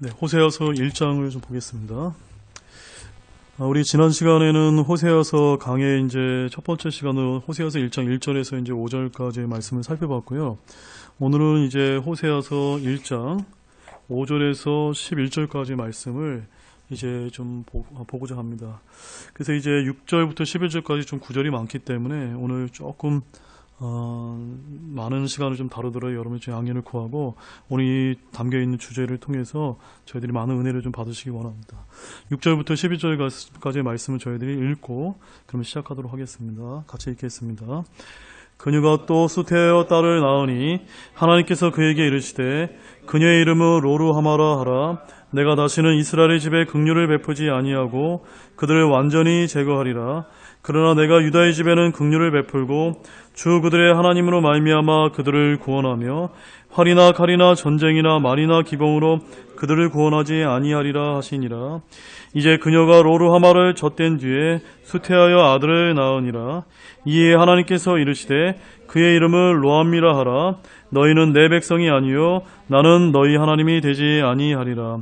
네, 호세아서 1장을 좀 보겠습니다. 우리 지난 시간에는 호세아서 강의 이제 첫 번째 시간으로 호세아서 1장 1절에서 이제 5절까지의 말씀을 살펴봤고요. 오늘은 이제 호세아서 1장 5절에서 11절까지의 말씀을 이제 좀 보고자 합니다. 그래서 이제 6절부터 11절까지 좀 구절이 많기 때문에 오늘 조금 많은 시간을 좀 다루도록 여러분의 양해를 구하고 오늘 이 담겨있는 주제를 통해서 저희들이 많은 은혜를 좀 받으시기 원합니다. 6절부터 12절까지의 말씀을 저희들이 읽고 그러면 시작하도록 하겠습니다. 같이 읽겠습니다. 그녀가 또 수태의 딸을 낳으니 하나님께서 그에게 이르시되 그녀의 이름을 로루하마라 하라. 내가 다시는 이스라엘의 집에 긍휼을 베푸지 아니하고 그들을 완전히 제거하리라. 그러나 내가 유다의 집에는 긍휼을 베풀고 주 그들의 하나님으로 말미암아 그들을 구원하며 활이나 칼이나 전쟁이나 말이나 기병으로 그들을 구원하지 아니하리라 하시니라. 이제 그녀가 로루하마를 젖댄 뒤에 수태하여 아들을 낳으니라. 이에 하나님께서 이르시되 그의 이름을 로암미라 하라. 너희는 내 백성이 아니요 나는 너희 하나님이 되지 아니하리라.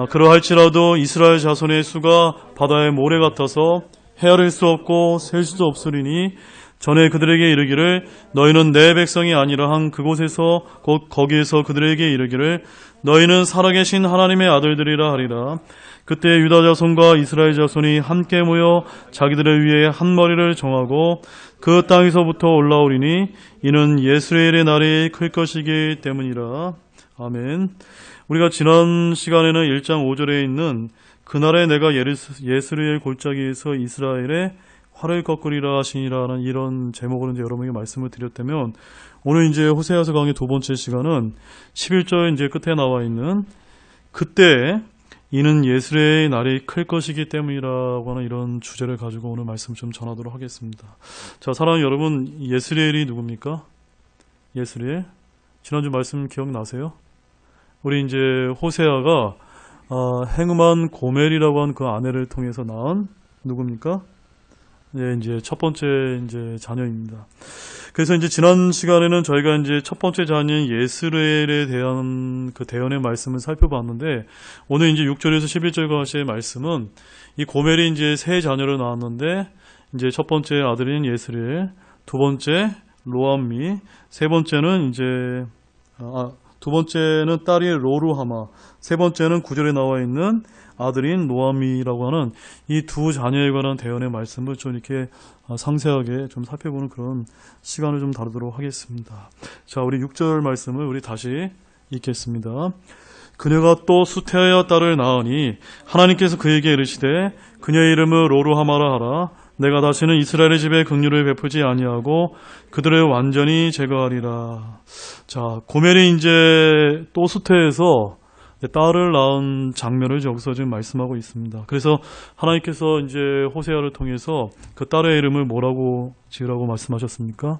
그러할지라도 이스라엘 자손의 수가 바다의 모래 같아서 헤아릴 수 없고 셀 수도 없으리니 전에 그들에게 이르기를 너희는 내 백성이 아니라 한 그곳에서 곧 거기에서 그들에게 이르기를 너희는 살아계신 하나님의 아들들이라 하리라. 그때 유다 자손과 이스라엘 자손이 함께 모여 자기들을 위해 한 머리를 정하고 그 땅에서부터 올라오리니 이는 예스레엘의 날이 클 것이기 때문이라. 아멘. 우리가 지난 시간에는 1장 5절에 있는 그날에 내가 예스레엘 골짜기에서 이스라엘의 활을 꺾으리라 하시니라는 이런 제목으로 이제 여러분에게 말씀을 드렸다면 오늘 이제 호세아서 강의 두 번째 시간은 11절 이제 끝에 나와 있는 그때 이는 예스레엘의 날이 클 것이기 때문이라고 하는 이런 주제를 가지고 오늘 말씀 좀 전하도록 하겠습니다. 자, 사랑하는 여러분, 예스레엘이 누굽니까? 예스레엘? 지난주 말씀 기억나세요? 우리 이제 호세아가 행음한 고멜이라고 하는 그 아내를 통해서 낳은 누굽니까? 예, 이제 첫 번째 이제 자녀입니다. 그래서 이제 지난 시간에는 저희가 이제 첫 번째 자녀인 예스레엘에 대한 그 대언의 말씀을 살펴봤는데 오늘 이제 6절에서 11절까지의 말씀은 이 고멜이 이제 세 자녀를 낳았는데 이제 첫 번째 아들인 예스레엘, 두 번째 로암미, 세 번째는 이제 두 번째는 딸이 로루하마, 세 번째는 9절에 나와 있는 아들인 로암미라고 하는 이 두 자녀에 관한 대언의 말씀을 좀 이렇게 상세하게 좀 살펴보는 그런 시간을 좀 다루도록 하겠습니다. 자, 우리 6절 말씀을 우리 다시 읽겠습니다. 그녀가 또 수태의 딸을 낳으니 하나님께서 그에게 이르시되 그녀의 이름을 로루하마라 하라. 내가 다시는 이스라엘의 집에 긍휼을 베푸지 아니하고 그들을 완전히 제거하리라. 자, 고멜이 이제 또 수태에서 딸을 낳은 장면을 여기서 지금 말씀하고 있습니다. 그래서 하나님께서 이제 호세아를 통해서 그 딸의 이름을 뭐라고 지으라고 말씀하셨습니까?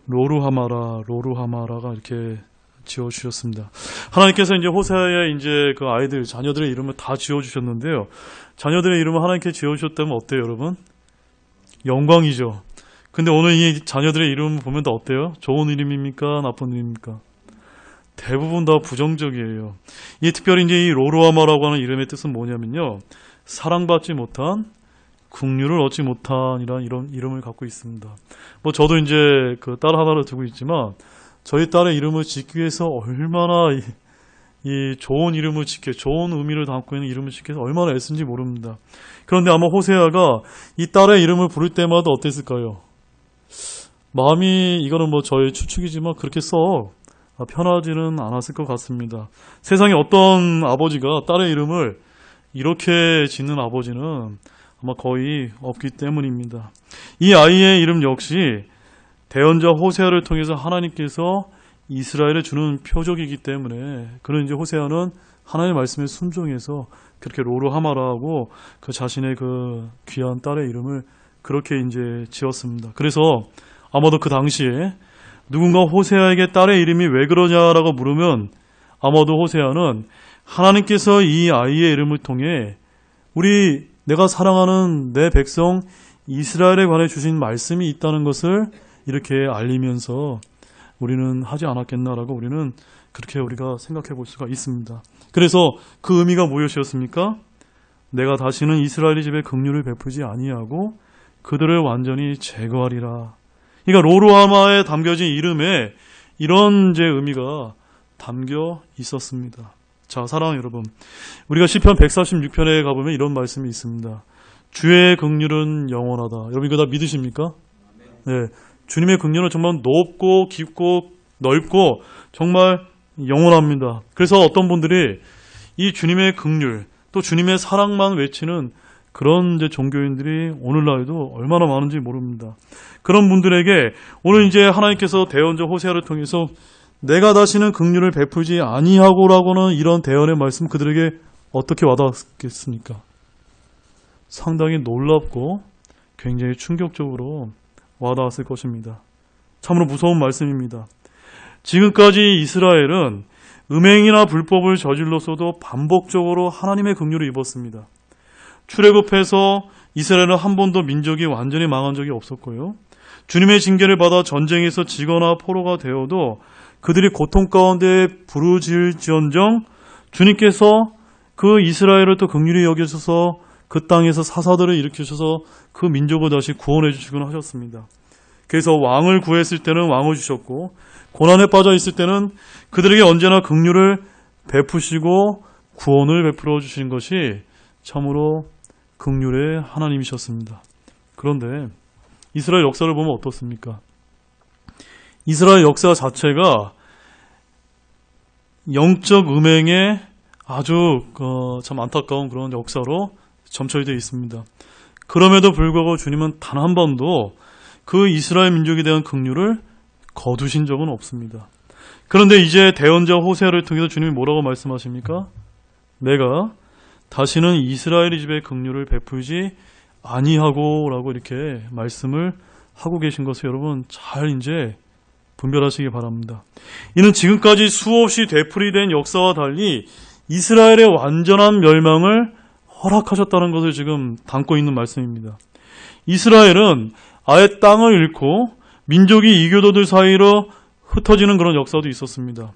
로루하마라가 이렇게 지어주셨습니다. 하나님께서 이제 호세아의 이제 그 아이들, 자녀들의 이름을 다 지어주셨는데요. 자녀들의 이름을 하나님께 지어주셨다면 어때요, 여러분? 영광이죠. 근데 오늘 이 자녀들의 이름을 보면 다 어때요? 좋은 이름입니까? 나쁜 이름입니까? 대부분 다 부정적이에요. 이 특별히 이제 이 로루하마라고 하는 이름의 뜻은 뭐냐면요. 사랑받지 못한, 긍휼을 얻지 못한 이런 이름을 갖고 있습니다. 뭐 저도 이제 그 딸 하나를 두고 있지만 저희 딸의 이름을 짓기 위해서 얼마나 이 좋은 이름을 짓게, 좋은 의미를 담고 있는 이름을 짓기 위해서 얼마나 애쓴지 모릅니다. 그런데 아마 호세아가 이 딸의 이름을 부를 때마다 어땠을까요? 마음이, 이거는 뭐 저의 추측이지만 그렇게 편하지는 않았을 것 같습니다. 세상에 어떤 아버지가 딸의 이름을 이렇게 짓는 아버지는 아마 거의 없기 때문입니다. 이 아이의 이름 역시 대언자 호세아를 통해서 하나님께서 이스라엘에 주는 표적이기 때문에 그는 이제 호세아는 하나님의 말씀에 순종해서 그렇게 로루하마라고 그 자신의 그 귀한 딸의 이름을 그렇게 이제 지었습니다. 그래서 아마도 그 당시에 누군가 호세아에게 딸의 이름이 왜 그러냐라고 물으면 아마도 호세아는 하나님께서 이 아이의 이름을 통해 내가 사랑하는 내 백성 이스라엘에 관해 주신 말씀이 있다는 것을 이렇게 알리면서 우리는 하지 않았겠나라고 우리는 그렇게 우리가 생각해 볼 수가 있습니다. 그래서 그 의미가 무엇이었습니까? 내가 다시는 이스라엘 집에 긍휼을 베푸지 아니하고 그들을 완전히 제거하리라. 그러니까 로루하마에 담겨진 이름에 이런 이제 의미가 담겨 있었습니다. 자, 사랑하는 여러분, 우리가 시편 146편에 가보면 이런 말씀이 있습니다. 주의 긍휼은 영원하다. 여러분 이거 다 믿으십니까? 네, 주님의 긍휼은 정말 높고 깊고 넓고 정말 영원합니다. 그래서 어떤 분들이 이 주님의 긍휼 또 주님의 사랑만 외치는 그런 이제 종교인들이 오늘날에도 얼마나 많은지 모릅니다. 그런 분들에게 오늘 이제 하나님께서 대언자 호세아를 통해서 내가 다시는 긍휼을 베푸지 아니하고라고는 이런 대언의 말씀 그들에게 어떻게 와닿았겠습니까? 상당히 놀랍고 굉장히 충격적으로 와닿았을 것입니다. 참으로 무서운 말씀입니다. 지금까지 이스라엘은 음행이나 불법을 저질렀어도 반복적으로 하나님의 긍휼을 입었습니다. 출애굽해서 이스라엘은 한 번도 민족이 완전히 망한 적이 없었고요. 주님의 징계를 받아 전쟁에서 지거나 포로가 되어도 그들이 고통 가운데 부르짖을지언정 주님께서 그 이스라엘을 또 긍휼히 여기셔서 그 땅에서 사사들을 일으키셔서 그 민족을 다시 구원해 주시곤 하셨습니다. 그래서 왕을 구했을 때는 왕을 주셨고 고난에 빠져 있을 때는 그들에게 언제나 긍휼을 베푸시고 구원을 베풀어 주신 것이 참으로 긍휼의 하나님이셨습니다. 그런데 이스라엘 역사를 보면 어떻습니까? 이스라엘 역사 자체가 영적 음행에 아주 참 안타까운 그런 역사로 점철되어 있습니다. 그럼에도 불구하고 주님은 단 한 번도 그 이스라엘 민족에 대한 긍휼을 거두신 적은 없습니다. 그런데 이제 대언자 호세아를 통해서 주님이 뭐라고 말씀하십니까? 내가 다시는 이스라엘 집에 긍휼을 베풀지 아니하고 라고 이렇게 말씀을 하고 계신 것을 여러분 잘 이제 분별하시기 바랍니다. 이는 지금까지 수없이 되풀이된 역사와 달리 이스라엘의 완전한 멸망을 허락하셨다는 것을 지금 담고 있는 말씀입니다. 이스라엘은 아예 땅을 잃고 민족이 이교도들 사이로 흩어지는 그런 역사도 있었습니다.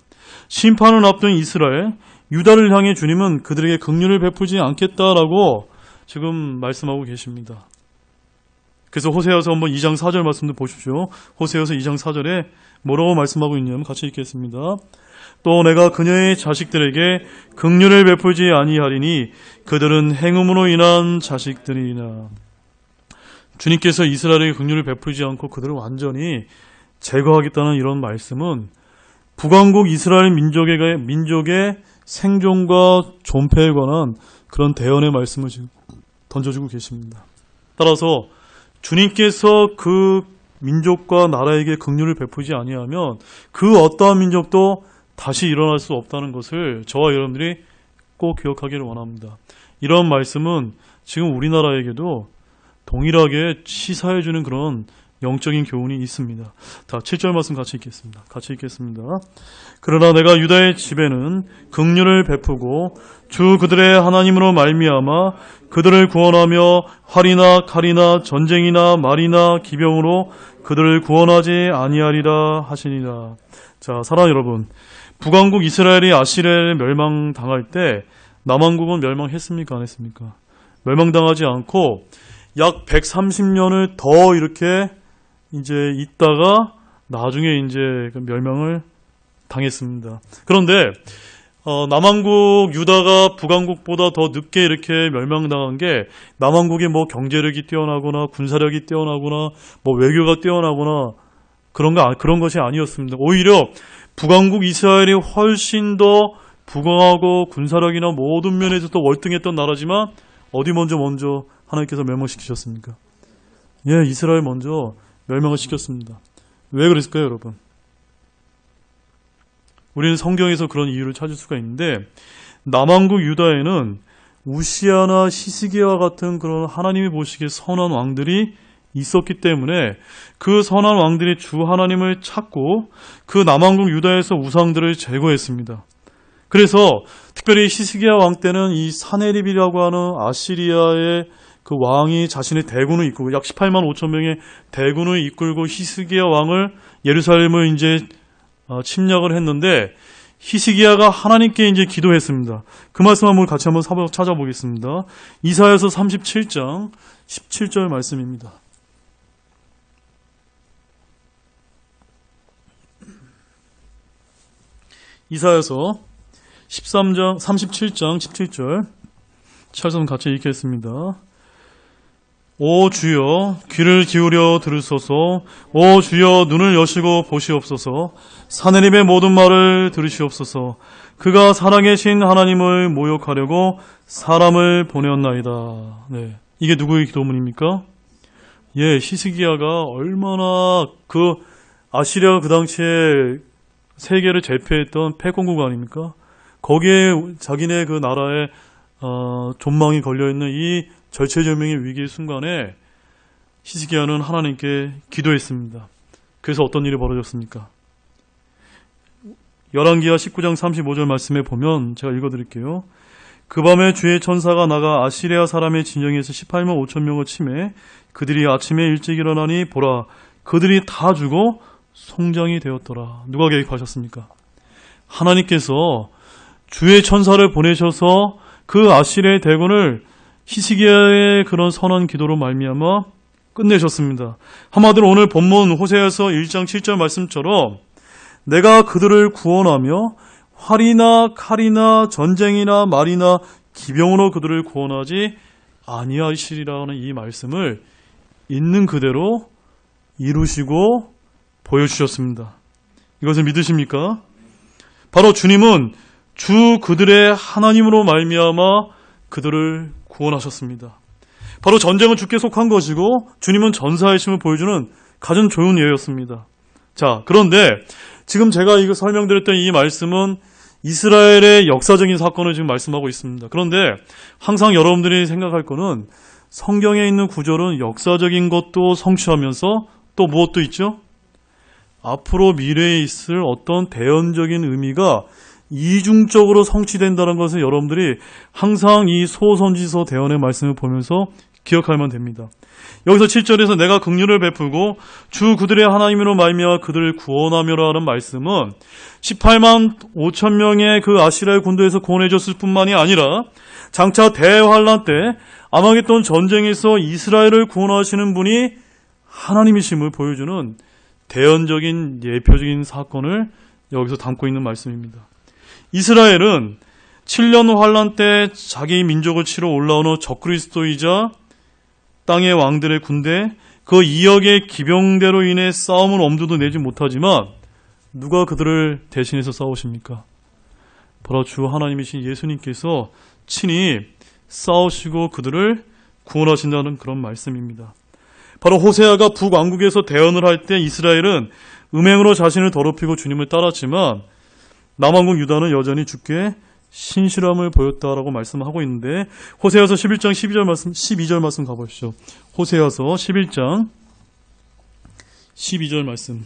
심판을 앞둔 이스라엘, 유다를 향해 주님은 그들에게 긍휼을 베푸지 않겠다라고 지금 말씀하고 계십니다. 그래서 호세아서 한번 2장 4절 말씀도 보십시오. 호세아서 2장 4절에 뭐라고 말씀하고 있냐면 같이 읽겠습니다. 또 내가 그녀의 자식들에게 긍휼을 베풀지 아니하리니 그들은 행음으로 인한 자식들이나. 주님께서 이스라엘에게 긍휼을 베풀지 않고 그들을 완전히 제거하겠다는 이런 말씀은 북왕국 이스라엘 민족의 생존과 존폐에 관한 그런 대언의 말씀을 지금 던져주고 계십니다. 따라서 주님께서 그 민족과 나라에게 긍휼을 베푸지 아니하면 그 어떠한 민족도 다시 일어날 수 없다는 것을 저와 여러분들이 꼭 기억하기를 원합니다. 이런 말씀은 지금 우리나라에게도 동일하게 시사해주는 그런 영적인 교훈이 있습니다. 다 7절 말씀 같이 읽겠습니다. 그러나 내가 유다의 집에는 긍휼을 베푸고 주 그들의 하나님으로 말미암아 그들을 구원하며 활이나 칼이나 전쟁이나 말이나 기병으로 그들을 구원하지 아니하리라 하시니라. 자, 사랑하는 여러분, 북왕국 이스라엘이 아시리아에 멸망당할 때 남왕국은 멸망했습니까? 안 했습니까? 멸망당하지 않고 약 130년을 더 이렇게 이제 있다가 나중에 이제 멸망을 당했습니다. 그런데 남왕국 유다가 북왕국보다 더 늦게 이렇게 멸망당한 게 남왕국이 뭐 경제력이 뛰어나거나 군사력이 뛰어나거나 뭐 외교가 뛰어나거나 그런 것이 아니었습니다. 오히려 북왕국 이스라엘이 훨씬 더 부강하고 군사력이나 모든 면에서 더 월등했던 나라지만 어디 먼저 하나님께서 멸망시키셨습니까? 예, 이스라엘 먼저 멸망을 시켰습니다. 왜 그랬을까요, 여러분? 우리는 성경에서 그런 이유를 찾을 수가 있는데 남왕국 유다에는 우시아나 히스기야와 같은 그런 하나님이 보시기에 선한 왕들이 있었기 때문에 그 선한 왕들이 주 하나님을 찾고 그 남왕국 유다에서 우상들을 제거했습니다. 그래서 특별히 히스기야 왕 때는 이 사네립이라고 하는 아시리아의 그 왕이 자신의 대군을 이끌고 약 18만 5천 명의 대군을 이끌고 히스기야 왕을 예루살렘을 이제 침략을 했는데 히스기야가 하나님께 이제 기도했습니다. 그 말씀 한번 같이 한번 찾아보겠습니다. 이사야서 37장 17절 말씀입니다. 이사야서 37장 17절 찰성 같이 읽겠습니다. 오 주여 귀를 기울여 들으소서. 오 주여 눈을 여시고 보시옵소서. 사내립의 모든 말을 들으시옵소서. 그가 살아계신 하나님을 모욕하려고 사람을 보내었나이다. 네, 이게 누구의 기도문입니까? 예, 히스기야가 얼마나 그 아시리아가 그 당시에 세계를 제패했던 패권국 아닙니까? 거기에 자기네 그 나라에 존망이 걸려있는 이 절체절명의 위기의 순간에 히스기야는 하나님께 기도했습니다. 그래서 어떤 일이 벌어졌습니까? 열왕기하 19장 35절 말씀에 보면 제가 읽어드릴게요. 그 밤에 주의 천사가 나가 아시리아 사람의 진영에서 18만 5천 명을 치매 그들이 아침에 일찍 일어나니 보라 그들이 다 죽어 송장이 되었더라. 누가 계획하셨습니까? 하나님께서 주의 천사를 보내셔서 그 아시리아의 대군을 히스기야의 그런 선한 기도로 말미암아 끝내셨습니다. 한마디로 오늘 본문 호세아서 1장 7절 말씀처럼 내가 그들을 구원하며 활이나 칼이나 전쟁이나 말이나 기병으로 그들을 구원하지 아니하시리라는 이 말씀을 있는 그대로 이루시고 보여주셨습니다. 이것을 믿으십니까? 바로 주님은 주 그들의 하나님으로 말미암아 그들을 구원하셨습니다. 바로 전쟁은 주께 속한 것이고 주님은 전사하심을 보여주는 가장 좋은 예였습니다. 자, 그런데 지금 제가 이거 설명드렸던 이 말씀은 이스라엘의 역사적인 사건을 지금 말씀하고 있습니다. 그런데 항상 여러분들이 생각할 거는 성경에 있는 구절은 역사적인 것도 성취하면서 또 무엇도 있죠? 앞으로 미래에 있을 어떤 대연적인 의미가 이중적으로 성취된다는 것을 여러분들이 항상 이 소선지서 대언의 말씀을 보면서 기억하면 됩니다. 여기서 7절에서 내가 긍휼을 베풀고 주 그들의 하나님으로 말미암아 그들을 구원하며라 하는 말씀은 18만 5천 명의 그 아시라의 군대에서 구원해줬을 뿐만이 아니라 장차 대환란 때 아마겟돈 전쟁에서 이스라엘을 구원하시는 분이 하나님이심을 보여주는 대연적인 예표적인 사건을 여기서 담고 있는 말씀입니다. 이스라엘은 7년 환란 때 자기 민족을 치러 올라오는 적그리스도이자 땅의 왕들의 군대 그 2억의 기병대로 인해 싸움은 엄두도 내지 못하지만 누가 그들을 대신해서 싸우십니까? 바로 주 하나님이신 예수님께서 친히 싸우시고 그들을 구원하신다는 그런 말씀입니다. 바로 호세아가 북왕국에서 대언을 할 때 이스라엘은 음행으로 자신을 더럽히고 주님을 따랐지만 남왕국 유다는 여전히 주께 신실함을 보였다라고 말씀하고 있는데 호세아서 11장 12절 말씀 가보시죠. 호세아서 11장 12절 말씀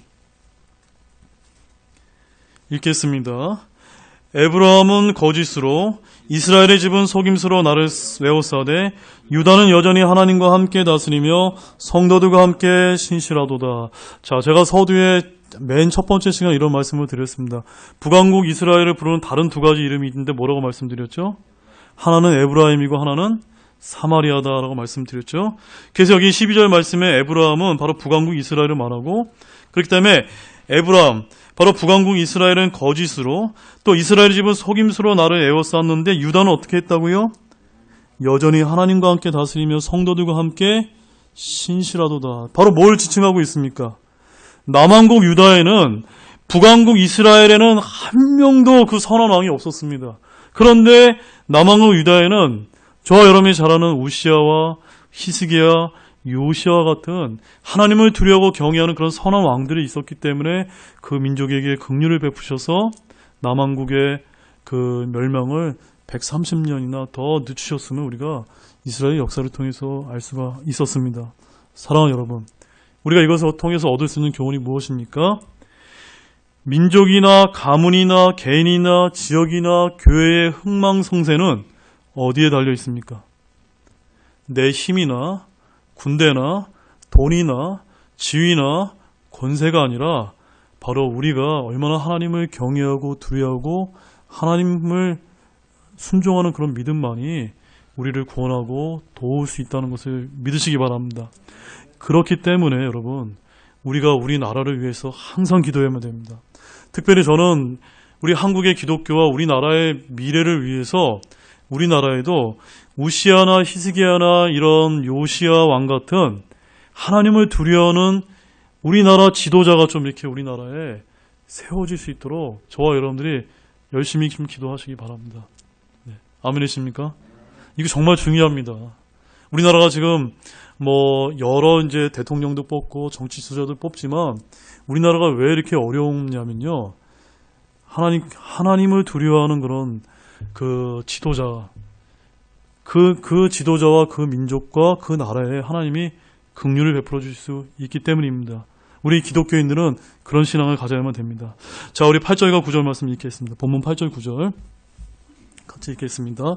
읽겠습니다. 에브라함은 거짓으로 이스라엘의 집은 속임수로 나를 외워싸되 유다는 여전히 하나님과 함께 다스리며 성도들과 함께 신실하도다. 자, 제가 서두에 맨 첫 번째 시간 이런 말씀을 드렸습니다. 북왕국 이스라엘을 부르는 다른 두 가지 이름이 있는데 뭐라고 말씀드렸죠? 하나는 에브라임이고 하나는 사마리아다라고 말씀드렸죠. 그래서 여기 12절 말씀에 에브라임은 바로 북왕국 이스라엘을 말하고 그렇기 때문에 에브라임 바로 북왕국 이스라엘은 거짓으로 또 이스라엘의 집은 속임수로 나를 에워쌌는데 유다는 어떻게 했다고요? 여전히 하나님과 함께 다스리며 성도들과 함께 신실하도다. 바로 뭘 지칭하고 있습니까? 남왕국 유다에는 북왕국 이스라엘에는 한 명도 그 선한 왕이 없었습니다. 그런데 남왕국 유다에는 저와 여러분이 잘 아는 우시아와 히스기야, 요시아와 같은 하나님을 두려워 경외하는 그런 선한 왕들이 있었기 때문에 그 민족에게 긍휼을 베푸셔서 남왕국의 그 멸망을 130년이나 더 늦추셨음을 우리가 이스라엘 역사를 통해서 알 수가 있었습니다. 사랑하는 여러분, 우리가 이것을 통해서 얻을 수 있는 교훈이 무엇입니까? 민족이나 가문이나 개인이나 지역이나 교회의 흥망성쇠는 어디에 달려 있습니까? 내 힘이나 군대나 돈이나 지위나 권세가 아니라 바로 우리가 얼마나 하나님을 경외하고 두려워하고 하나님을 순종하는 그런 믿음만이 우리를 구원하고 도울 수 있다는 것을 믿으시기 바랍니다. 그렇기 때문에 여러분, 우리가 우리나라를 위해서 항상 기도해야만 됩니다. 특별히 저는 우리 한국의 기독교와 우리나라의 미래를 위해서 우리나라에도 우시아나 히스기야나 이런 요시야 왕 같은 하나님을 두려워하는 우리나라 지도자가 좀 이렇게 우리나라에 세워질 수 있도록 저와 여러분들이 열심히 좀 기도하시기 바랍니다. 네. 아멘이십니까? 이거 정말 중요합니다. 우리나라가 지금 여러 이제 대통령도 뽑고 정치 지도자도 뽑지만 우리나라가 왜 이렇게 어려우냐면요. 하나님을 두려워하는 그런 그 지도자, 그 지도자와 그 민족과 그 나라에 하나님이 긍휼을 베풀어 주실 수 있기 때문입니다. 우리 기독교인들은 그런 신앙을 가져야만 됩니다. 자, 우리 8절과 9절 말씀 읽겠습니다. 본문 8절 9절 같이 읽겠습니다.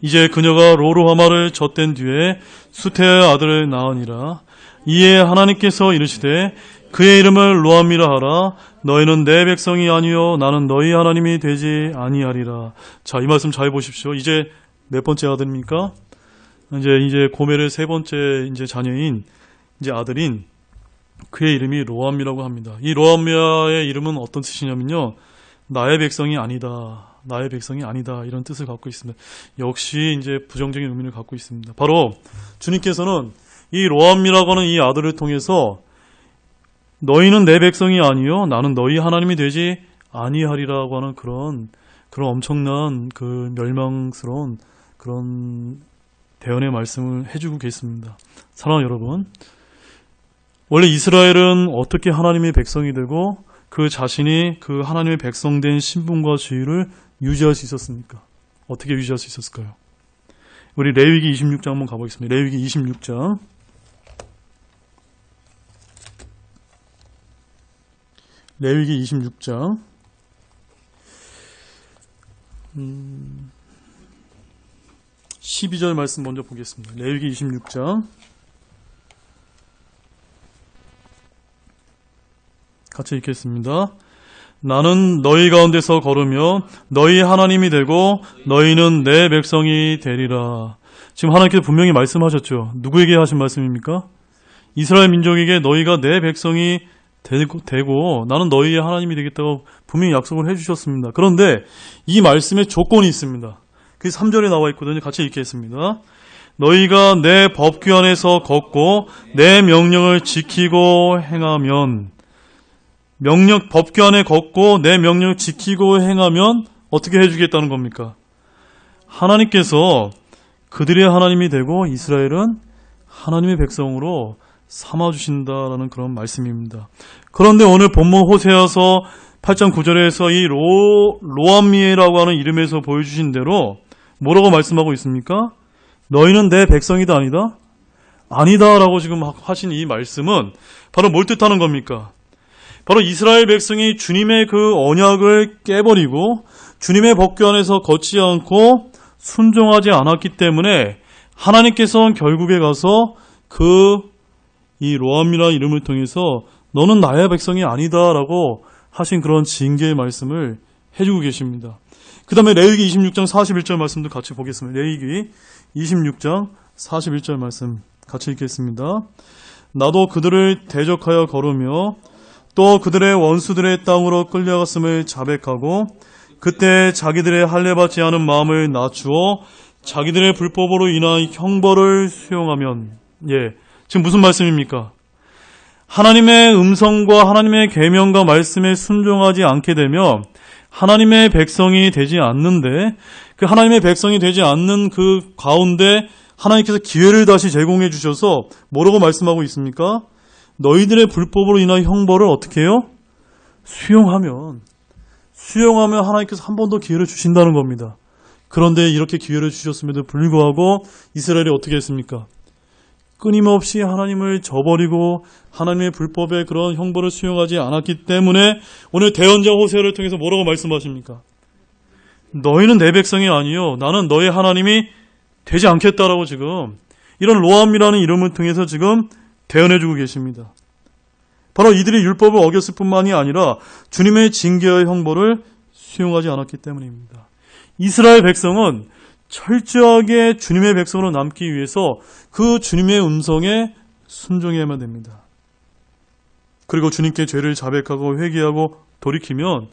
이제 그녀가 로루하마를 젖댄 뒤에 수테의 아들을 낳으니라. 이에 하나님께서 이르시되 그의 이름을 로암이라 하라. 너희는 내 백성이 아니요 나는 너희 하나님이 되지 아니하리라. 자, 이 말씀 잘 보십시오. 이제 몇 번째 아들입니까? 이제 고멜의 세 번째 이제 자녀인 이제 아들인 그의 이름이 로암이라고 합니다. 이 로암의 이름은 어떤 뜻이냐면요. 나의 백성이 아니다. 나의 백성이 아니다. 이런 뜻을 갖고 있습니다. 역시 이제 부정적인 의미를 갖고 있습니다. 바로 주님께서는 이 로암이라고 하는 이 아들을 통해서 너희는 내 백성이 아니요 나는 너희 하나님이 되지 아니하리라고 하는 그런 엄청난 그 멸망스러운 그런 대언의 말씀을 해주고 계십니다. 사랑하는 여러분, 원래 이스라엘은 어떻게 하나님의 백성이 되고 그 자신이 그 하나님의 백성된 신분과 지위를 유지할 수 있었습니까? 어떻게 유지할 수 있었을까요? 우리 레위기 26장 한번 가보겠습니다. 레위기 26장. 레위기 26장 12절 말씀 먼저 보겠습니다. 레위기 26장 같이 읽겠습니다. 나는 너희 가운데서 걸으며 너희 하나님이 되고 너희는 내 백성이 되리라. 지금 하나님께서 분명히 말씀하셨죠. 누구에게 하신 말씀입니까? 이스라엘 민족에게 너희가 내 백성이 되고 나는 너희의 하나님이 되겠다고 분명히 약속을 해주셨습니다. 그런데 이 말씀에 조건이 있습니다. 그게 3절에 나와 있거든요. 같이 읽겠습니다. 너희가 내 법규 안에서 걷고 내 명령을 지키고 행하면 법규 안에 걷고 내 명령을 지키고 행하면 어떻게 해주겠다는 겁니까? 하나님께서 그들의 하나님이 되고 이스라엘은 하나님의 백성으로 삼아주신다라는 그런 말씀입니다. 그런데 오늘 본문 호세아서 8장 9절에서 이 로암미에라고 하는 이름에서 보여주신 대로 뭐라고 말씀하고 있습니까? 너희는 내 백성이다 아니다? 아니다라고 지금 하신 이 말씀은 바로 뭘 뜻하는 겁니까? 바로 이스라엘 백성이 주님의 그 언약을 깨버리고 주님의 법규 안에서 걷지 않고 순종하지 않았기 때문에 하나님께서는 결국에 가서 이 로암이라는 이름을 통해서 너는 나의 백성이 아니다라고 하신 그런 징계의 말씀을 해주고 계십니다. 그 다음에 레위기 26장 41절 말씀도 같이 보겠습니다. 레위기 26장 41절 말씀 같이 읽겠습니다. 나도 그들을 대적하여 걸으며 또 그들의 원수들의 땅으로 끌려갔음을 자백하고 그때 자기들의 할례받지 않은 마음을 낮추어 자기들의 불법으로 인한 형벌을 수용하면 지금 무슨 말씀입니까? 하나님의 음성과 하나님의 계명과 말씀에 순종하지 않게 되면 하나님의 백성이 되지 않는데 그 하나님의 백성이 되지 않는 그 가운데 하나님께서 기회를 다시 제공해 주셔서 뭐라고 말씀하고 있습니까? 너희들의 불법으로 인한 형벌을 어떻게 해요? 수용하면 하나님께서 한 번 더 기회를 주신다는 겁니다. 그런데 이렇게 기회를 주셨음에도 불구하고 이스라엘이 어떻게 했습니까? 끊임없이 하나님을 저버리고 하나님의 불법의 그런 형벌을 수용하지 않았기 때문에 오늘 대언자 호세아를 통해서 뭐라고 말씀하십니까? 너희는 내 백성이 아니요 나는 너의 하나님이 되지 않겠다라고 지금 이런 로암이라는 이름을 통해서 지금 대언해주고 계십니다. 바로 이들이 율법을 어겼을 뿐만이 아니라 주님의 징계의 형벌을 수용하지 않았기 때문입니다. 이스라엘 백성은 철저하게 주님의 백성으로 남기 위해서 그 주님의 음성에 순종해야만 됩니다. 그리고 주님께 죄를 자백하고 회개하고 돌이키면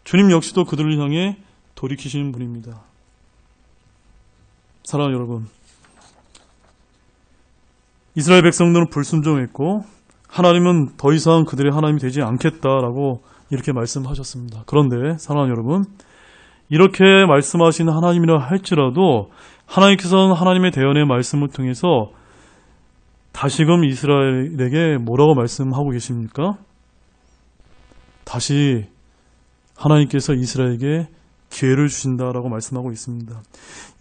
주님 역시도 그들을 향해 돌이키시는 분입니다. 사랑하는 여러분, 이스라엘 백성들은 불순종했고 하나님은 더 이상 그들의 하나님이 되지 않겠다라고 이렇게 말씀하셨습니다. 그런데 사랑하는 여러분, 이렇게 말씀하신 하나님이라 할지라도 하나님께서는 하나님의 대언의 말씀을 통해서 다시금 이스라엘에게 뭐라고 말씀하고 계십니까? 다시 하나님께서 이스라엘에게 기회를 주신다라고 말씀하고 있습니다.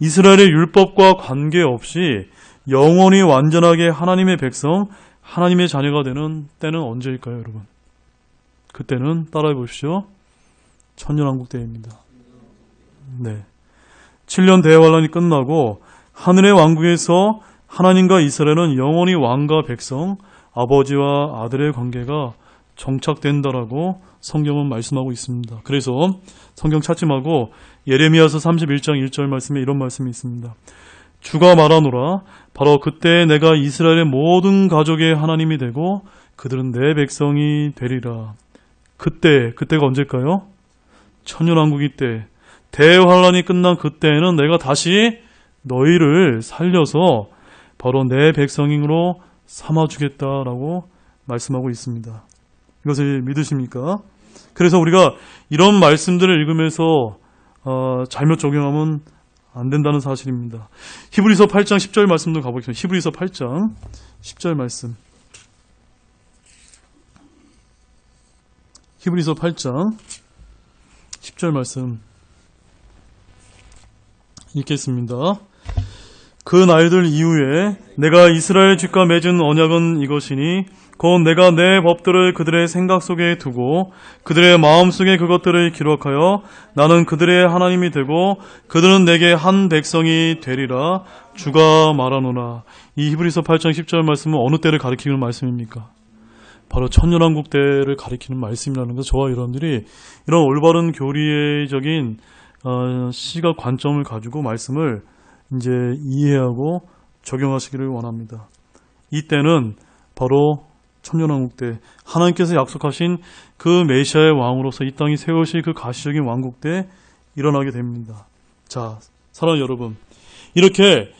이스라엘의 율법과 관계없이 영원히 완전하게 하나님의 백성, 하나님의 자녀가 되는 때는 언제일까요, 여러분? 그때는 따라해 보십시오. 천년왕국 때입니다. 네. 7년 대환란이 끝나고 하늘의 왕국에서 하나님과 이스라엘은 영원히 왕과 백성, 아버지와 아들의 관계가 정착된다라고 성경은 말씀하고 있습니다. 그래서 성경 찾지 말고 예레미야서 31장 1절 말씀에 이런 말씀이 있습니다. 주가 말하노라, 바로 그때 내가 이스라엘의 모든 가족의 하나님이 되고 그들은 내 백성이 되리라. 그때가 언제일까요? 천년왕국이 때, 대환란이 끝난 그때에는 내가 다시 너희를 살려서 바로 내 백성으로 삼아주겠다라고 말씀하고 있습니다. 이것을 믿으십니까? 그래서 우리가 이런 말씀들을 읽으면서 잘못 적용하면 안 된다는 사실입니다. 히브리서 8장 10절 말씀도 가보겠습니다. 히브리서 8장 10절 말씀. 히브리서 8장 10절 말씀 읽겠습니다. 그 날들 이후에 내가 이스라엘 집과 맺은 언약은 이것이니 곧 내가 내 법들을 그들의 생각 속에 두고 그들의 마음 속에 그것들을 기록하여 나는 그들의 하나님이 되고 그들은 내게 한 백성이 되리라. 주가 말하노라. 이 히브리서 8장 10절 말씀은 어느 때를 가리키는 말씀입니까? 바로 천년왕국 때를 가리키는 말씀이라는 것. 저와 여러분들이 이런 올바른 교리적인 시각 관점을 가지고 말씀을 이제 이해하고 적용하시기를 원합니다. 이때는 바로 천년왕국 때 하나님께서 약속하신 그 메시아의 왕으로서 이 땅이 세우실 그 가시적인 왕국 때 일어나게 됩니다. 자, 사랑하는 여러분, 이렇게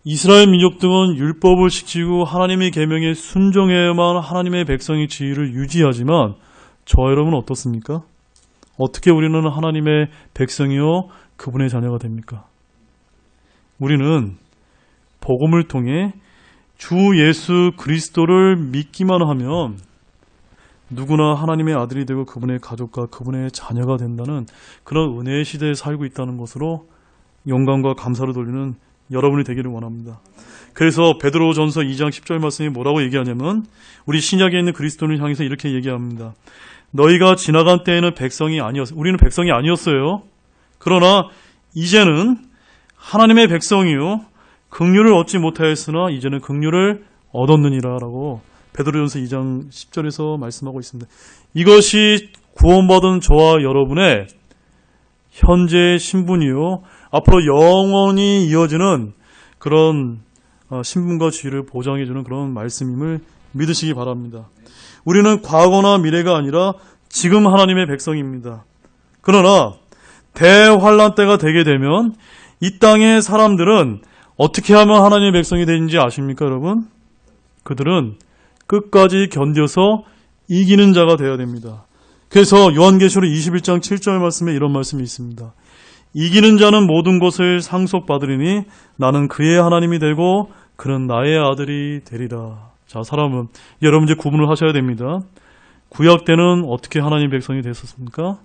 이스라엘 민족 등은 율법을 지키고 하나님의 계명에 순종해야만 하나님의 백성의 지위를 유지하지만 저와 여러분은 어떻습니까? 어떻게 우리는 하나님의 백성이요 그분의 자녀가 됩니까? 우리는 복음을 통해 주 예수 그리스도를 믿기만 하면 누구나 하나님의 아들이 되고 그분의 가족과 그분의 자녀가 된다는 그런 은혜의 시대에 살고 있다는 것으로 영광과 감사를 돌리는 여러분이 되기를 원합니다. 그래서 베드로전서 2장 10절 말씀이 뭐라고 얘기하냐면 우리 신약에 있는 그리스도를 향해서 이렇게 얘기합니다. 너희가 지나간 때에는 백성이 아니었어요. 우리는 백성이 아니었어요. 그러나 이제는 하나님의 백성이요 긍휼을 얻지 못하였으나 이제는 긍휼을 얻었느니라 라고 베드로전서 2장 10절에서 말씀하고 있습니다. 이것이 구원받은 저와 여러분의 현재의 신분이요 앞으로 영원히 이어지는 그런 신분과 지위를 보장해주는 그런 말씀임을 믿으시기 바랍니다. 우리는 과거나 미래가 아니라 지금 하나님의 백성입니다. 그러나 대환란 때가 되게 되면 이 땅의 사람들은 어떻게 하면 하나님의 백성이 되는지 아십니까, 여러분? 그들은 끝까지 견뎌서 이기는 자가 되어야 됩니다. 그래서 요한계시록 21장 7절 말씀에 이런 말씀이 있습니다. 이기는 자는 모든 것을 상속받으리니 나는 그의 하나님이 되고 그는 나의 아들이 되리라. 자, 사람은 여러분 이제 구분을 하셔야 됩니다. 구약 때는 어떻게 하나님 백성이 됐었습니까?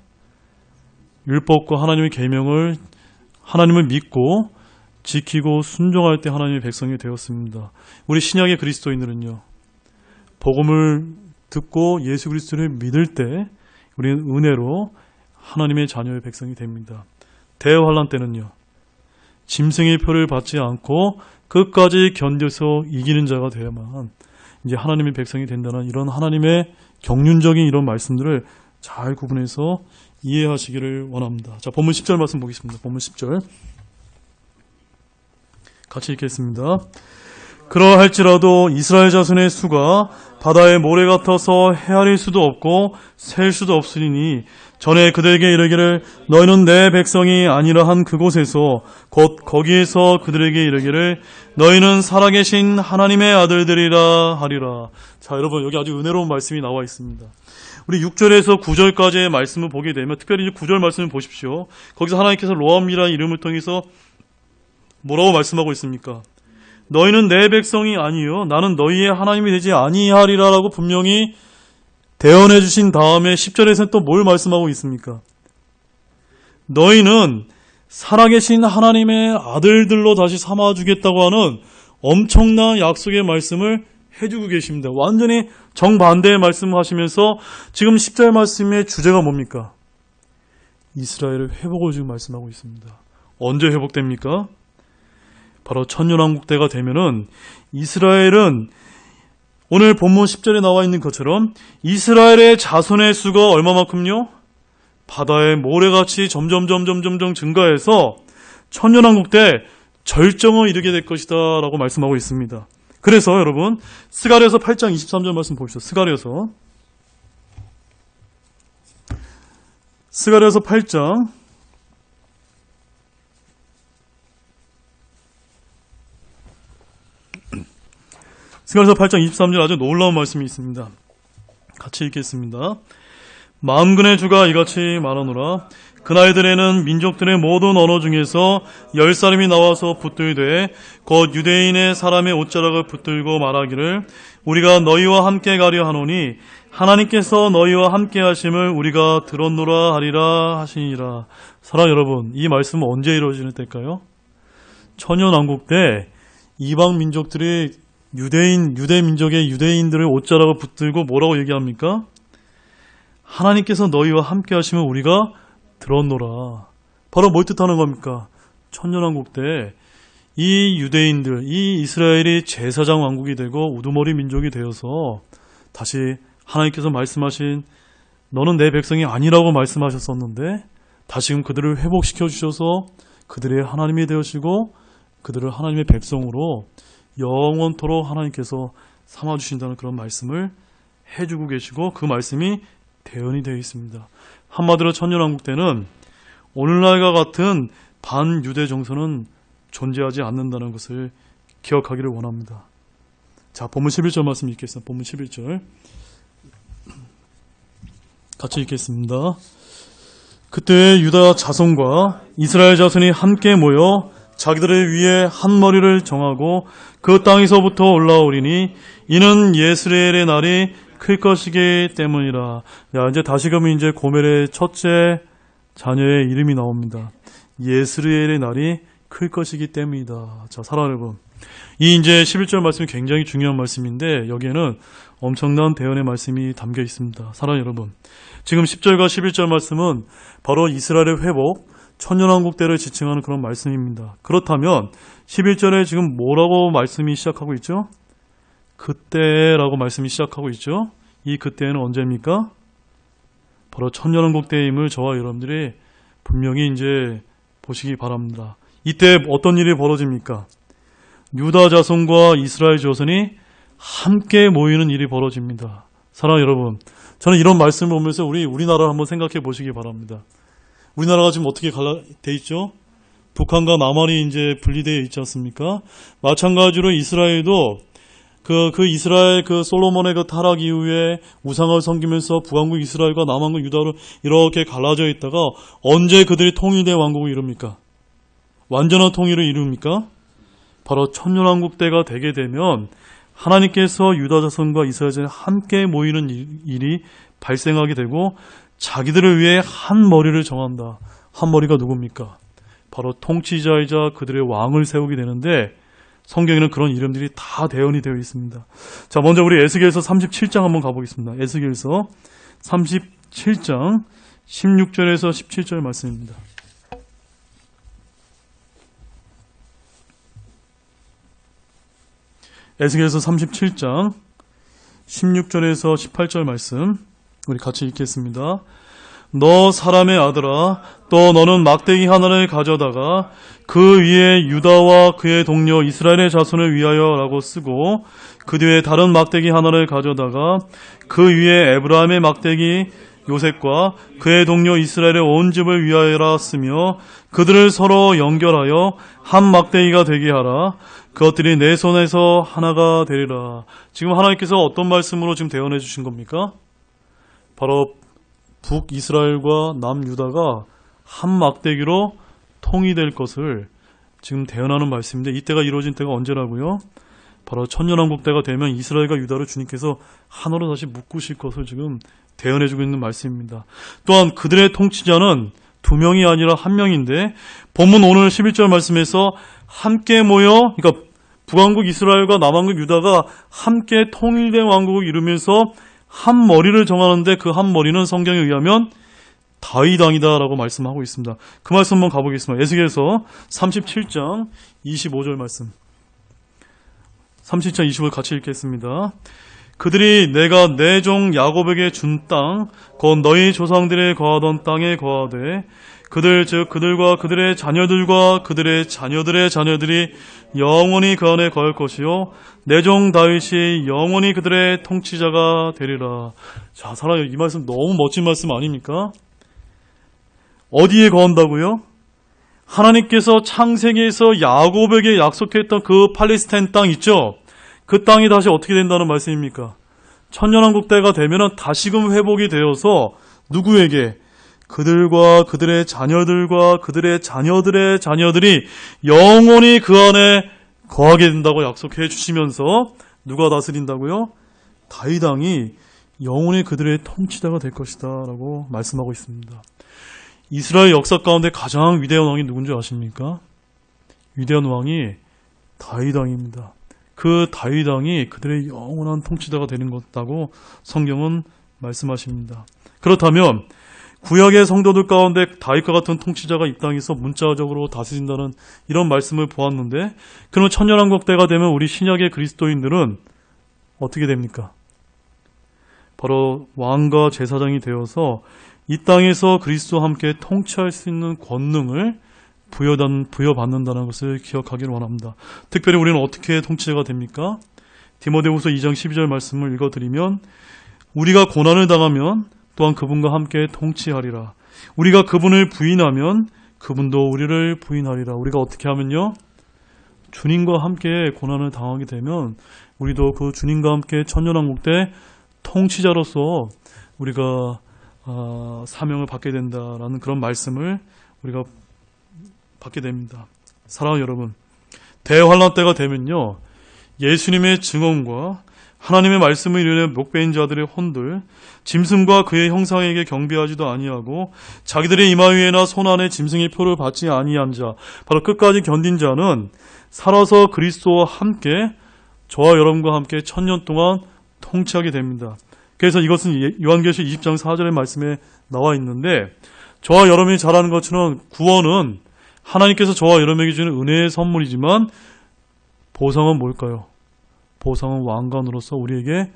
율법과 하나님의 계명을 하나님을 믿고 지키고 순종할 때 하나님의 백성이 되었습니다. 우리 신약의 그리스도인들은요. 복음을 듣고 예수 그리스도를 믿을 때 우리는 은혜로 하나님의 자녀의 백성이 됩니다. 대환란 때는요. 짐승의 표를 받지 않고 끝까지 견뎌서 이기는 자가 되야만 이제 하나님의 백성이 된다는 이런 하나님의 경륜적인 이런 말씀들을 잘 구분해서 이해하시기를 원합니다. 자, 본문 10절 말씀 보겠습니다. 본문 10절 같이 읽겠습니다. 그러할지라도 이스라엘 자손의 수가 바다의 모래 같아서 헤아릴 수도 없고 셀 수도 없으리니 전에 그들에게 이르기를 너희는 내 백성이 아니라 한 그곳에서 곧 거기에서 그들에게 이르기를 너희는 살아계신 하나님의 아들들이라 하리라. 자, 여러분 여기 아주 은혜로운 말씀이 나와 있습니다. 우리 6절에서 9절까지의 말씀을 보게 되면 특별히 9절 말씀을 보십시오. 거기서 하나님께서 로암이라는 이름을 통해서 뭐라고 말씀하고 있습니까? 너희는 내 백성이 아니요 나는 너희의 하나님이 되지 아니하리라 라고 분명히 대언해 주신 다음에 10절에서는 또 뭘 말씀하고 있습니까? 너희는 살아계신 하나님의 아들들로 다시 삼아주겠다고 하는 엄청난 약속의 말씀을 해주고 계십니다. 완전히 정반대의 말씀을 하시면서 지금 10절 말씀의 주제가 뭡니까? 이스라엘의 회복을 지금 말씀하고 있습니다. 언제 회복됩니까? 바로 천년왕국 때가 되면은 이스라엘은 오늘 본문 10절에 나와 있는 것처럼 이스라엘의 자손의 수가 얼마만큼요? 바다의 모래같이 점점 증가해서 천년왕국 때 절정을 이루게 될 것이다 라고 말씀하고 있습니다. 그래서 여러분 스가랴서 8장 23절 말씀 보십시오. 스가랴서 8장 스가랴서 8장 23절 아주 놀라운 말씀이 있습니다. 같이 읽겠습니다. 만군의 주가 이같이 말하노라. 그날들에는 민족들의 모든 언어 중에서 10사람이 나와서 붙들되 곧 유대인의 사람의 옷자락을 붙들고 말하기를 우리가 너희와 함께 가려 하노니 하나님께서 너희와 함께 하심을 우리가 들었노라 하리라 하시니라. 사랑 여러분, 이 말씀은 언제 이루어지는 때일까요? 천년왕국 때 이방 민족들이 유대 민족의 유대인들의 옷자락을 붙들고 뭐라고 얘기합니까? 하나님께서 너희와 함께 하시면 우리가 들었노라. 바로 뭘 뜻하는 겁니까? 천년왕국 때 이 유대인들, 이 이스라엘이 제사장 왕국이 되고 우두머리 민족이 되어서 다시 하나님께서 말씀하신 너는 내 백성이 아니라고 말씀하셨었는데 다시금 그들을 회복시켜 주셔서 그들의 하나님이 되어시고 그들을 하나님의 백성으로 영원토록 하나님께서 삼아주신다는 그런 말씀을 해주고 계시고 그 말씀이 대언이 되어 있습니다. 한마디로 천년왕국 때는 오늘날과 같은 반유대 정서는 존재하지 않는다는 것을 기억하기를 원합니다. 자, 본문 11절 말씀 읽겠습니다. 본문 11절 같이 읽겠습니다. 그때 유다 자손과 이스라엘 자손이 함께 모여 자기들을 위해 한 머리를 정하고 그 땅에서부터 올라오리니 이는 예스레엘의 날이 클 것이기 때문이라. 야, 이제 다시금 이제 고멜의 첫째 자녀의 이름이 나옵니다. 예스레엘의 날이 클 것이기 때문이다. 자, 사랑 여러분. 이 이제 11절 말씀이 굉장히 중요한 말씀인데 여기에는 엄청난 대언의 말씀이 담겨 있습니다. 사랑 여러분. 지금 10절과 11절 말씀은 바로 이스라엘의 회복, 천년왕국 때를 지칭하는 그런 말씀입니다. 그렇다면 11절에 지금 뭐라고 말씀이 시작하고 있죠? 그때라고 말씀이 시작하고 있죠. 이 그때는 언제입니까? 바로 천년왕국 때임을 저와 여러분들이 분명히 이제 보시기 바랍니다. 이때 어떤 일이 벌어집니까? 유다 자손과 이스라엘 자손이 함께 모이는 일이 벌어집니다. 사랑하는 여러분, 저는 이런 말씀을 보면서 우리나라를 한번 생각해 보시기 바랍니다. 우리나라가 지금 어떻게 돼 있죠? 북한과 남한이 이제 분리되어 있지 않습니까? 마찬가지로 이스라엘도 그 이스라엘 그 솔로몬의 그 타락 이후에 우상을 섬기면서 북왕국 이스라엘과 남왕국 유다로 이렇게 갈라져 있다가 언제 그들이 통일된 왕국을 이룹니까? 완전한 통일을 이룹니까? 바로 천년왕국 때가 되게 되면 하나님께서 유다 자손과 이스라엘 자손이 함께 모이는 일이 발생하게 되고 자기들을 위해 한 머리를 정한다. 한 머리가 누굽니까? 바로 통치자이자 그들의 왕을 세우게 되는데 성경에는 그런 이름들이 다 대언이 되어 있습니다. 자, 먼저 우리 에스겔서 37장 한번 가보겠습니다. 에스겔서 37장 16절에서 17절 말씀입니다. 에스겔서 37장 16절에서 18절 말씀 우리 같이 읽겠습니다. 너 사람의 아들아, 또 너는 막대기 하나를 가져다가 그 위에 유다와 그의 동료 이스라엘의 자손을 위하여라고 쓰고 그 뒤에 다른 막대기 하나를 가져다가 그 위에 에브라임의 막대기 요셉과 그의 동료 이스라엘의 온 집을 위하여라 쓰며 그들을 서로 연결하여 한 막대기가 되게 하라. 그것들이 내 손에서 하나가 되리라. 지금 하나님께서 어떤 말씀으로 지금 대언해 주신 겁니까? 바로 북이스라엘과 남유다가 한 막대기로 통일될 것을 지금 대언하는 말씀인데, 이때가 이루어진 때가 언제라고요? 바로 천년왕국 때가 되면 이스라엘과 유다를 주님께서 하나로 다시 묶으실 것을 지금 대언해주고 있는 말씀입니다. 또한 그들의 통치자는 두 명이 아니라 한 명인데, 본문 오늘 11절 말씀에서 함께 모여, 그러니까 북왕국 이스라엘과 남왕국 유다가 함께 통일된 왕국을 이루면서 한 머리를 정하는데, 그 한 머리는 성경에 의하면 다윗 왕이다라고 말씀하고 있습니다. 그 말씀 한번 가보겠습니다. 에스겔서 37장 25절 말씀. 37장 25절 같이 읽겠습니다. 그들이 내가 내 종 야곱에게 준 땅, 곧 너희 조상들의 거하던 땅에 거하되 그들 즉 그들과 그들의 자녀들과 그들의 자녀들의 자녀들이 영원히 그 안에 거할 것이요 내 종 다윗이 영원히 그들의 통치자가 되리라. 자, 사랑해요. 이 말씀 너무 멋진 말씀 아닙니까? 어디에 거한다고요? 하나님께서 창세기에서 야곱에게 약속했던 그 팔레스타인 땅 있죠? 그 땅이 다시 어떻게 된다는 말씀입니까? 천년왕국 때가 되면 다시금 회복이 되어서 누구에게? 그들과 그들의 자녀들과 그들의 자녀들의 자녀들이 영원히 그 안에 거하게 된다고 약속해 주시면서 누가 다스린다고요? 다윗 왕이 영원히 그들의 통치자가 될 것이다 라고 말씀하고 있습니다. 이스라엘 역사 가운데 가장 위대한 왕이 누군지 아십니까? 위대한 왕이 다윗 왕입니다. 그 다윗 왕이 그들의 영원한 통치자가 되는 것이라고 성경은 말씀하십니다. 그렇다면 구약의 성도들 가운데 다윗과 같은 통치자가 이 땅에서 문자적으로 다스린다는 이런 말씀을 보았는데, 그럼 천년왕국 때가 되면 우리 신약의 그리스도인들은 어떻게 됩니까? 바로 왕과 제사장이 되어서 이 땅에서 그리스도와 함께 통치할 수 있는 권능을 부여받는다는 것을 기억하기를 원합니다. 특별히 우리는 어떻게 통치자가 됩니까? 디모데후서 2장 12절 말씀을 읽어드리면 우리가 고난을 당하면 또한 그분과 함께 통치하리라. 우리가 그분을 부인하면 그분도 우리를 부인하리라. 우리가 어떻게 하면요? 주님과 함께 고난을 당하게 되면 우리도 그 주님과 함께 천년왕국 때 통치자로서 우리가 사명을 받게 된다라는 그런 말씀을 우리가 받게 됩니다. 사랑하는 여러분, 대환란 때가 되면요, 예수님의 증언과 하나님의 말씀을 이루는 목배인 자들의 혼들, 짐승과 그의 형상에게 경배하지도 아니하고 자기들의 이마 위에나 손 안에 짐승의 표를 받지 아니한 자, 바로 끝까지 견딘 자는 살아서 그리스도와 함께 저와 여러분과 함께 천년 동안 통치하게 됩니다. 그래서 이것은 요한계시 20장 4절의 말씀에 나와 있는데, 저와 여러분이 잘 아는 것처럼 구원은 하나님께서 저와 여러분에게 주는 은혜의 선물이지만 보상은 뭘까요? 보상은 왕관으로서 우리에게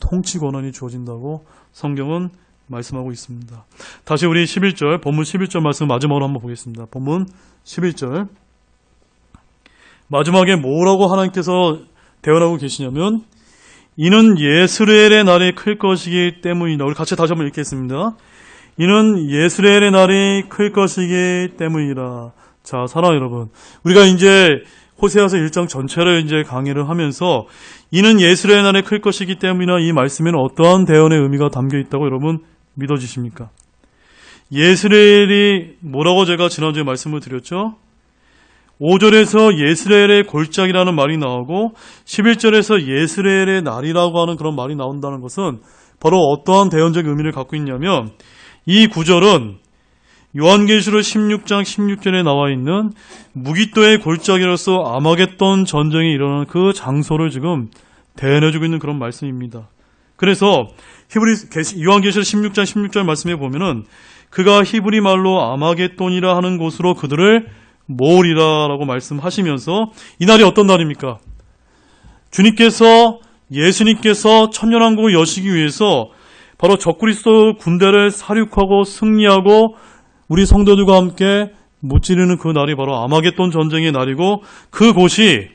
통치 권한이 주어진다고 성경은 말씀하고 있습니다. 다시 우리 11절, 본문 11절 말씀 마지막으로 한번 보겠습니다. 본문 11절. 마지막에 뭐라고 하나님께서 대언하고 계시냐면, 이는 예스레엘의 날이 클 것이기 때문이다. 우리 같이 다시 한번 읽겠습니다. 이는 예스레엘의 날이 클 것이기 때문이라. 자, 사랑하는 여러분, 우리가 이제 호세아서 1장 전체를 이제 강의를 하면서 이는 예스레엘의 날이 클 것이기 때문이라, 이 말씀에는 어떠한 대언의 의미가 담겨 있다고 여러분 믿어지십니까? 예스레엘이 뭐라고 제가 지난주에 말씀을 드렸죠? 5절에서 예스레엘의 골짜기라는 말이 나오고 11절에서 예스레엘의 날이라고 하는 그런 말이 나온다는 것은 바로 어떠한 대언적 의미를 갖고 있냐면, 이 구절은 요한계시록 16장 16절에 나와 있는 무기또의 골짜기로서 아마겟돈 전쟁이 일어나는 그 장소를 지금 대언해주고 있는 그런 말씀입니다. 그래서 요한계시록 16장 16절 말씀에 보면은 그가 히브리 말로 아마겟돈이라 하는 곳으로 그들을 모으리라 라고 말씀하시면서, 이 날이 어떤 날입니까? 주님께서 예수님께서 천년왕국을 여시기 위해서 바로 적그리스도 군대를 사륙하고 승리하고 우리 성도들과 함께 무찌르는 그 날이 바로 아마겟돈 전쟁의 날이고 그곳이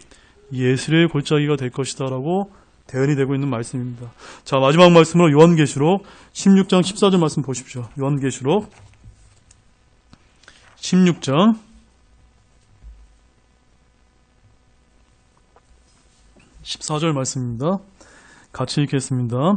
예수의 골짜기가 될 것이다 라고 대언이 되고 있는 말씀입니다. 자, 마지막 말씀으로 요한계시록 16장 14절 말씀 보십시오. 요한계시록 16장 14절 말씀입니다. 같이 읽겠습니다.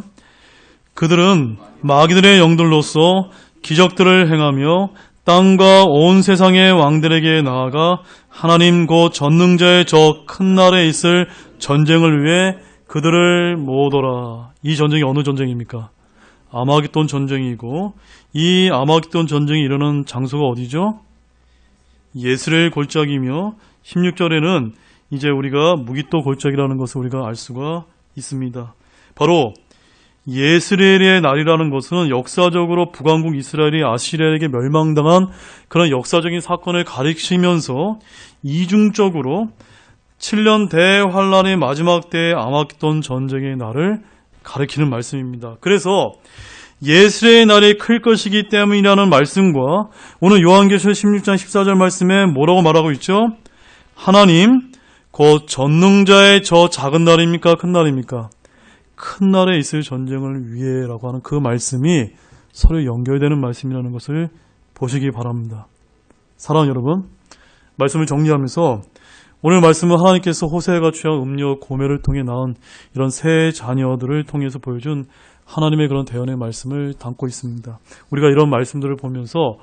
그들은 마귀들의 영들로서 기적들을 행하며 땅과 온 세상의 왕들에게 나아가 하나님 곧 전능자의 저 큰 날에 있을 전쟁을 위해 그들을 모으더라. 이 전쟁이 어느 전쟁입니까? 아마겟돈 전쟁이고 이 아마겟돈 전쟁이 일어나는 장소가 어디죠? 예스레엘 골짜기며 16절에는 이제 우리가 무기또 골짜기라는 것을 우리가 알 수가 있습니다. 바로 예스레엘의 날이라는 것은 역사적으로 북왕국 이스라엘이 아시리아에게 멸망당한 그런 역사적인 사건을 가리키면서 이중적으로 7년 대환란의 마지막 때에 아마겟돈 전쟁의 날을 가리키는 말씀입니다. 그래서 예스레의 날이 클 것이기 때문이라는 말씀과 오늘 요한계시록 16장 14절 말씀에 뭐라고 말하고 있죠? 하나님 곧 전능자의 저 작은 날입니까? 큰 날입니까? 큰 날에 있을 전쟁을 위해라고 하는 그 말씀이 서로 연결되는 말씀이라는 것을 보시기 바랍니다. 사랑하는 여러분, 말씀을 정리하면서 오늘 말씀은 하나님께서 호세아가 취한 음료 고매를 통해 낳은 이런 세 자녀들을 통해서 보여준 하나님의 그런 대언의 말씀을 담고 있습니다. 우리가 이런 말씀들을 보면서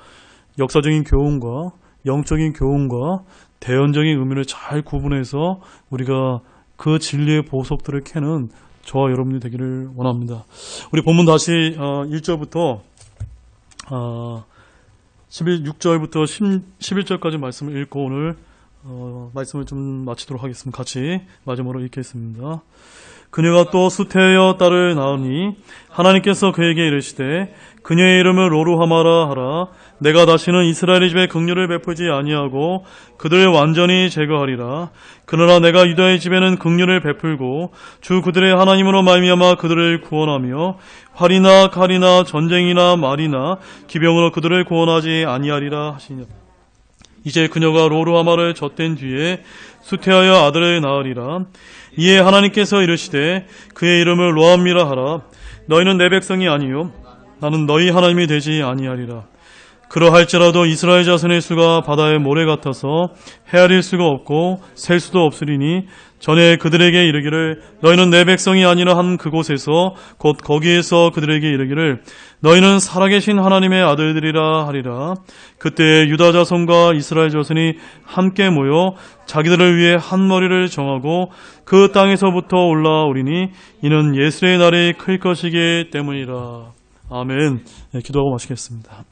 역사적인 교훈과 영적인 교훈과 대언적인 의미를 잘 구분해서 우리가 그 진리의 보석들을 캐는 저와 여러분이 되기를 원합니다. 우리 본문 다시 1절부터 6절부터 11절까지 말씀을 읽고 오늘 말씀을 좀 마치도록 하겠습니다. 같이 마지막으로 읽겠습니다. 그녀가 또 수태여 딸을 낳으니 하나님께서 그에게 이르시되 그녀의 이름을 로루하마라 하라. 내가 다시는 이스라엘 집에 긍휼을 베푸지 아니하고 그들을 완전히 제거하리라. 그러나 내가 유다의 집에는 긍휼을 베풀고 주 그들의 하나님으로 말미암아 그들을 구원하며 활이나 칼이나 전쟁이나 말이나 기병으로 그들을 구원하지 아니하리라 하시니 이제 그녀가 로루하마를 젖댄 뒤에 수태하여 아들을 낳으리라. 이에 하나님께서 이르시되 그의 이름을 로암미라 하라. 너희는 내 백성이 아니요 나는 너희 하나님이 되지 아니하리라. 그러할지라도 이스라엘 자손의 수가 바다의 모래 같아서 헤아릴 수가 없고 셀 수도 없으리니 전에 그들에게 이르기를 너희는 내 백성이 아니라 한 그곳에서 곧 거기에서 그들에게 이르기를 너희는 살아계신 하나님의 아들들이라 하리라. 그때 유다 자손과 이스라엘 자손이 함께 모여 자기들을 위해 한 머리를 정하고 그 땅에서부터 올라오리니 이는 예수의 날이 클 것이기 때문이라. 아멘. 네, 기도하고 마치겠습니다.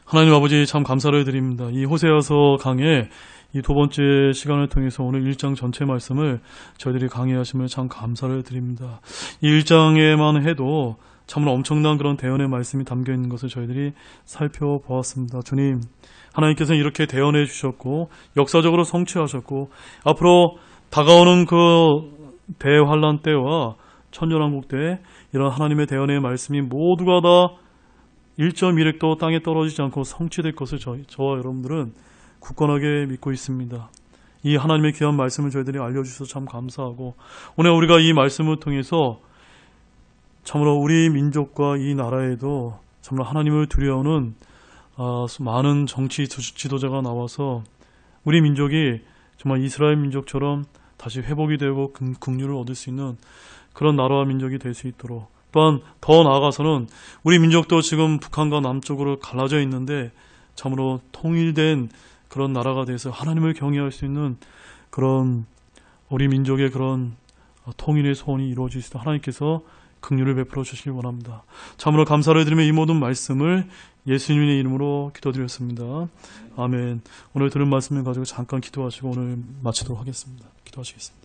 하나님 아버지 참 감사를 드립니다. 이 호세아서 강의 이 두 번째 시간을 통해서 오늘 1장 전체 말씀을 저희들이 강의하심을 참 감사를 드립니다. 이 1장에만 해도 참으로 엄청난 그런 대언의 말씀이 담겨 있는 것을 저희들이 살펴보았습니다. 주님, 하나님께서는 이렇게 대언해 주셨고 역사적으로 성취하셨고 앞으로 다가오는 그 대환란 때와 천년왕국 때 이런 하나님의 대언의 말씀이 모두가 다 1.1획도 땅에 떨어지지 않고 성취될 것을 저와 여러분들은 굳건하게 믿고 있습니다. 이 하나님의 귀한 말씀을 저희들이 알려주셔서 참 감사하고 오늘 우리가 이 말씀을 통해서 참으로 우리 민족과 이 나라에도 참으로 하나님을 두려워하는 많은 정치 지도자가 나와서 우리 민족이 정말 이스라엘 민족처럼 다시 회복이 되고 긍휼을 얻을 수 있는 그런 나라와 민족이 될 수 있도록 또한 더 나아가서는 우리 민족도 지금 북한과 남쪽으로 갈라져 있는데 참으로 통일된 그런 나라가 돼서 하나님을 경외할 수 있는 그런 우리 민족의 그런 통일의 소원이 이루어질 수 있도록 하나님께서 긍휼을 베풀어 주시길 원합니다. 참으로 감사를 드리며 이 모든 말씀을 예수님의 이름으로 기도드렸습니다. 아멘. 오늘 들은 말씀을 가지고 잠깐 기도하시고 오늘 마치도록 하겠습니다. 기도하시겠습니다.